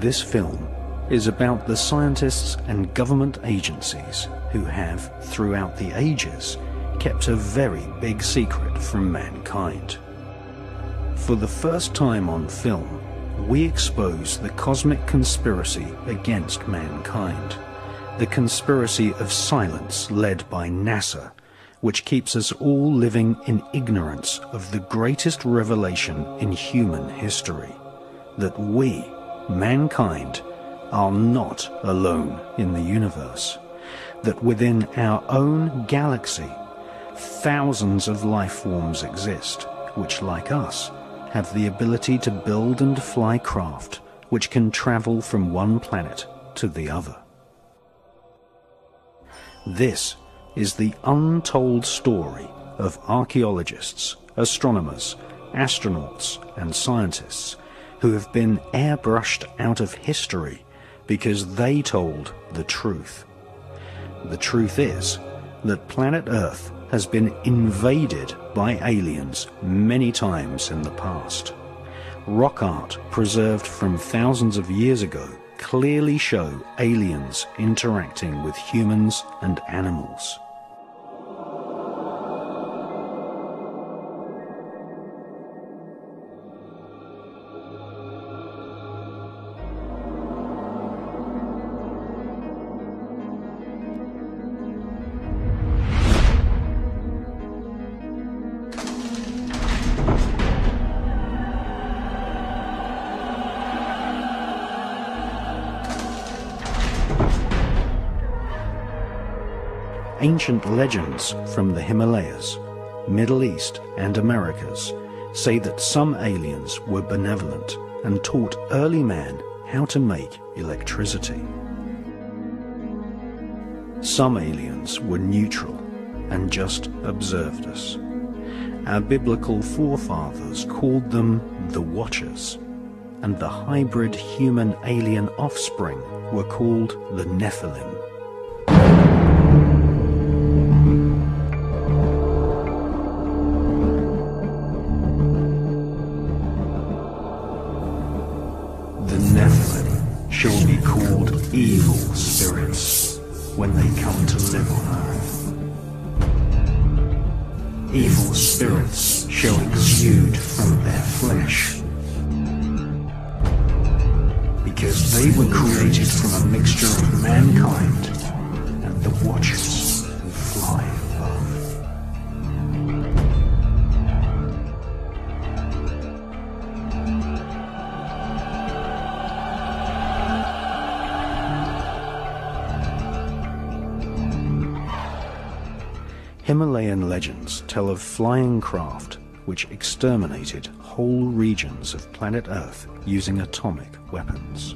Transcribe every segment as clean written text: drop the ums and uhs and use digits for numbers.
This film is about the scientists and government agencies who have, throughout the ages, kept a very big secret from mankind. For the first time on film, we expose the cosmic conspiracy against mankind, the conspiracy of silence led by NASA, which keeps us all living in ignorance of the greatest revelation in human history, that we, mankind, are not alone in the universe, that within our own galaxy, thousands of life forms exist, which, like us, have the ability to build and fly craft which can travel from one planet to the other. This is the untold story of archaeologists, astronomers, astronauts, and scientists who have been airbrushed out of history because they told the truth. The truth is that planet Earth has been invaded by aliens many times in the past. Rock art preserved from thousands of years ago clearly show aliens interacting with humans and animals. Ancient legends from the Himalayas, Middle East and Americas say that some aliens were benevolent and taught early man how to make electricity. Some aliens were neutral and just observed us. Our biblical forefathers called them the Watchers, and the hybrid human-alien offspring were called the Nephilim. Shall be called evil spirits when they come to live on earth. Evil spirits shall exude from their flesh, because they were created from a mixture of mankind and the Watchers who fly above. Himalayan legends tell of flying craft which exterminated whole regions of planet Earth using atomic weapons.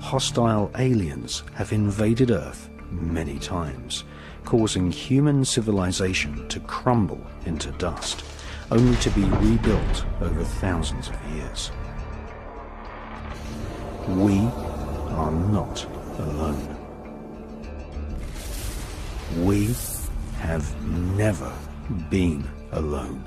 Hostile aliens have invaded Earth many times, causing human civilization to crumble into dust, only to be rebuilt over thousands of years. We are not alone. We have never been alone.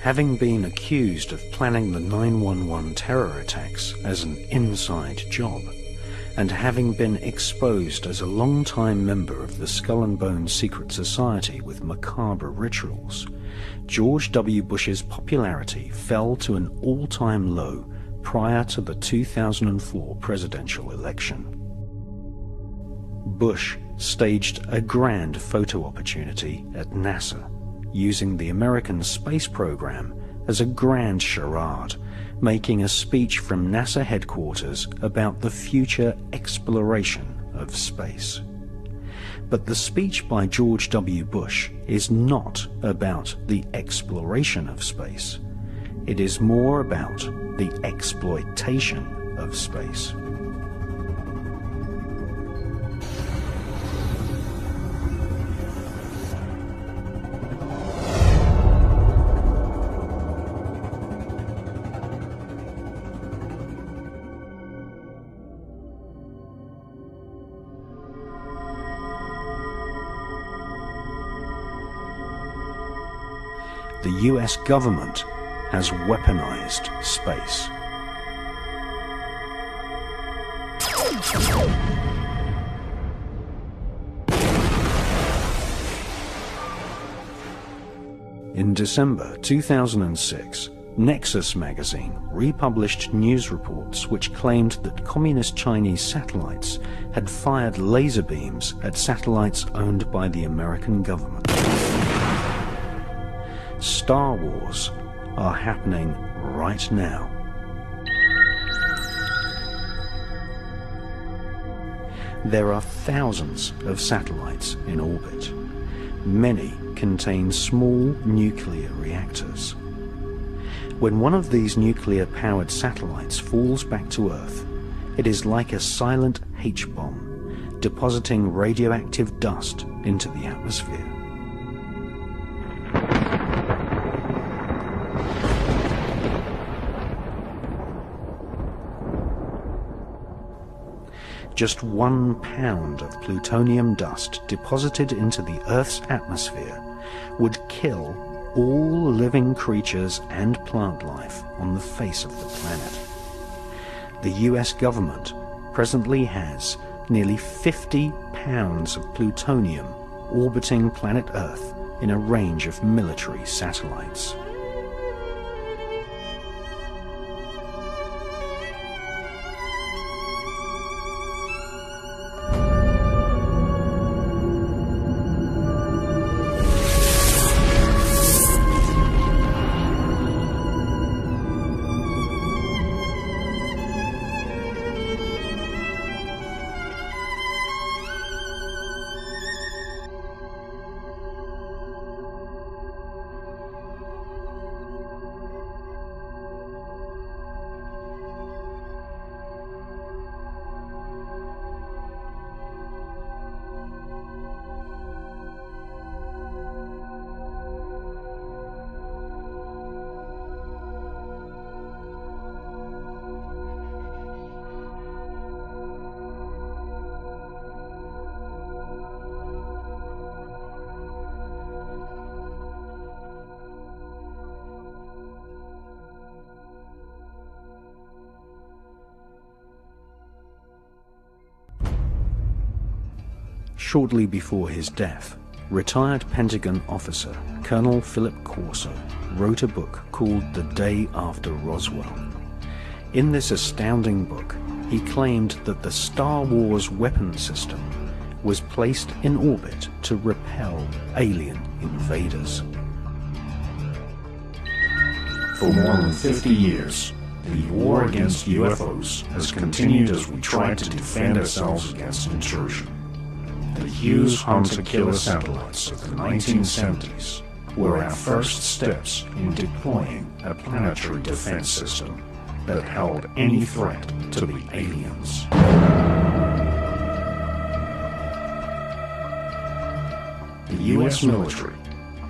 Having been accused of planning the 9/11 terror attacks as an inside job, and having been exposed as a long-time member of the Skull and Bones secret society with macabre rituals, George W. Bush's popularity fell to an all-time low prior to the 2004 presidential election. Bush staged a grand photo opportunity at NASA, using the American space program as a grand charade, making a speech from NASA headquarters about the future exploration of space. But the speech by George W. Bush is not about the exploration of space. It is more about the exploitation of space. the US government has weaponized space. In December 2006, Nexus magazine republished news reports which claimed that communist Chinese satellites had fired laser beams at satellites owned by the American government. Star Wars are happening right now. There are thousands of satellites in orbit. Many contain small nuclear reactors. When one of these nuclear-powered satellites falls back to Earth, it is like a silent H-bomb, depositing radioactive dust into the atmosphere. Just 1 pound of plutonium dust deposited into the Earth's atmosphere would kill all living creatures and plant life on the face of the planet. The US government presently has nearly 50 pounds of plutonium orbiting planet Earth in a range of military satellites. Shortly before his death, retired Pentagon officer Colonel Philip Corso wrote a book called The Day After Roswell. In this astounding book, he claimed that the Star Wars weapon system was placed in orbit to repel alien invaders. For more than 50 years, the war against UFOs has continued as we try to defend ourselves against intrusion. The Hughes hunter-killer satellites of the 1970s were our first steps in deploying a planetary defense system that held any threat to the aliens. The US military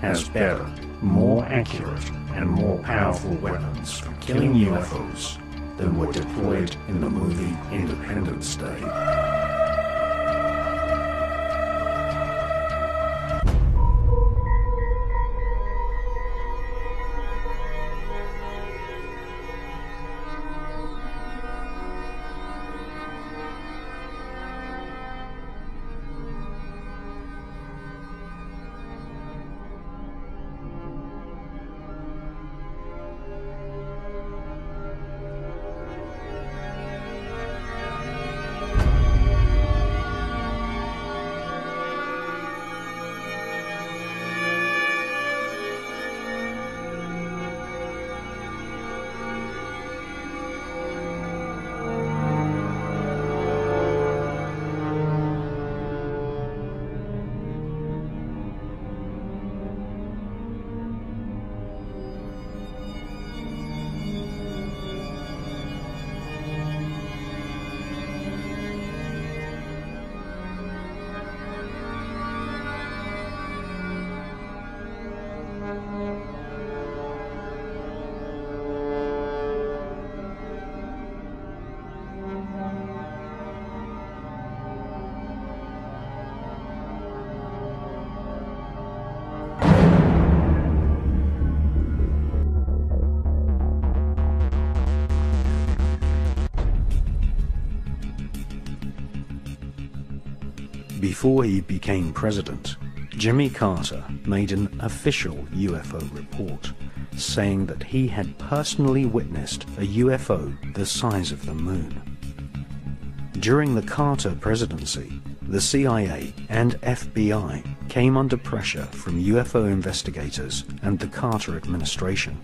has better, more accurate, and more powerful weapons for killing UFOs than were deployed in the movie Independence Day. Before he became president, Jimmy Carter made an official UFO report, saying that he had personally witnessed a UFO the size of the moon. During the Carter presidency, the CIA and FBI came under pressure from UFO investigators and the Carter administration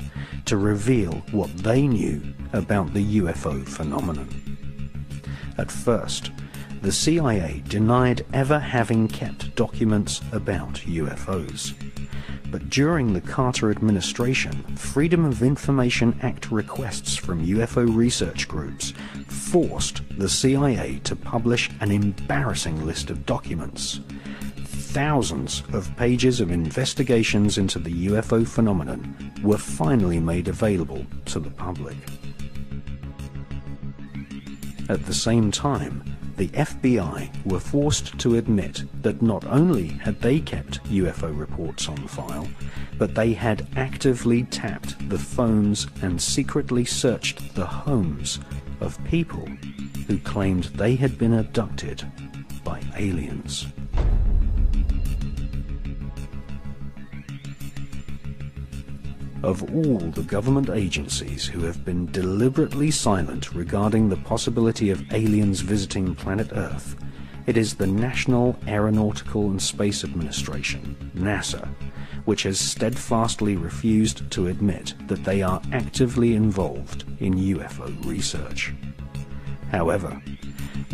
to reveal what they knew about the UFO phenomenon. At first, the CIA denied ever having kept documents about UFOs. But during the Carter administration, Freedom of Information Act requests from UFO research groups forced the CIA to publish an embarrassing list of documents. Thousands of pages of investigations into the UFO phenomenon were finally made available to the public. At the same time, the FBI were forced to admit that not only had they kept UFO reports on file, but they had actively tapped the phones and secretly searched the homes of people who claimed they had been abducted by aliens. Of all the government agencies who have been deliberately silent regarding the possibility of aliens visiting planet Earth, it is the National Aeronautical and Space Administration, NASA, which has steadfastly refused to admit that they are actively involved in UFO research. However,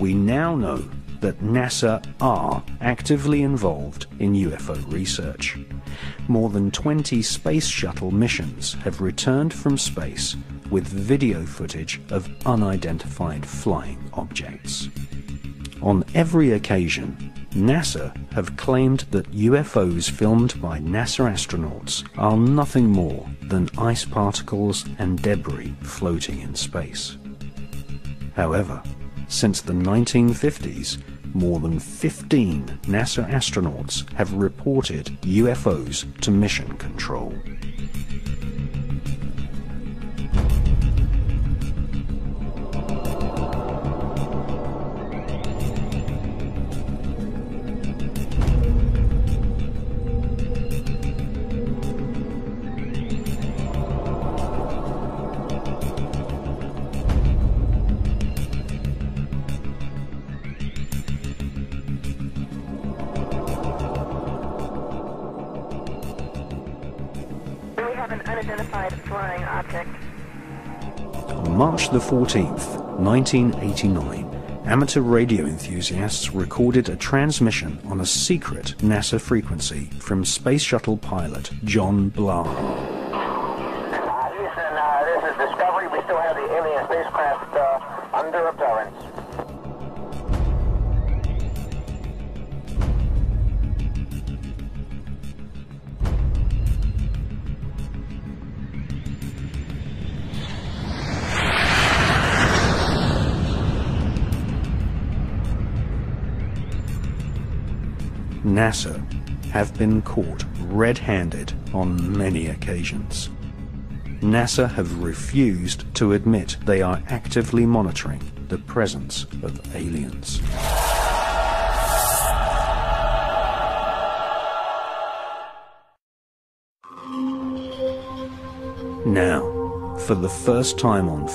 we now know that NASA are actively involved in UFO research. More than 20 space shuttle missions have returned from space with video footage of unidentified flying objects. On every occasion, NASA have claimed that UFOs filmed by NASA astronauts are nothing more than ice particles and debris floating in space. However, since the 1950s, more than 15 NASA astronauts have reported UFOs to mission control. An unidentified flying object. On March the 14th, 1989, amateur radio enthusiasts recorded a transmission on a secret NASA frequency from Space Shuttle pilot John Blah. Houston, this is Discovery. We still have the alien spacecraft under absorbance. NASA have been caught red-handed on many occasions. NASA have refused to admit they are actively monitoring the presence of aliens. Now, for the first time on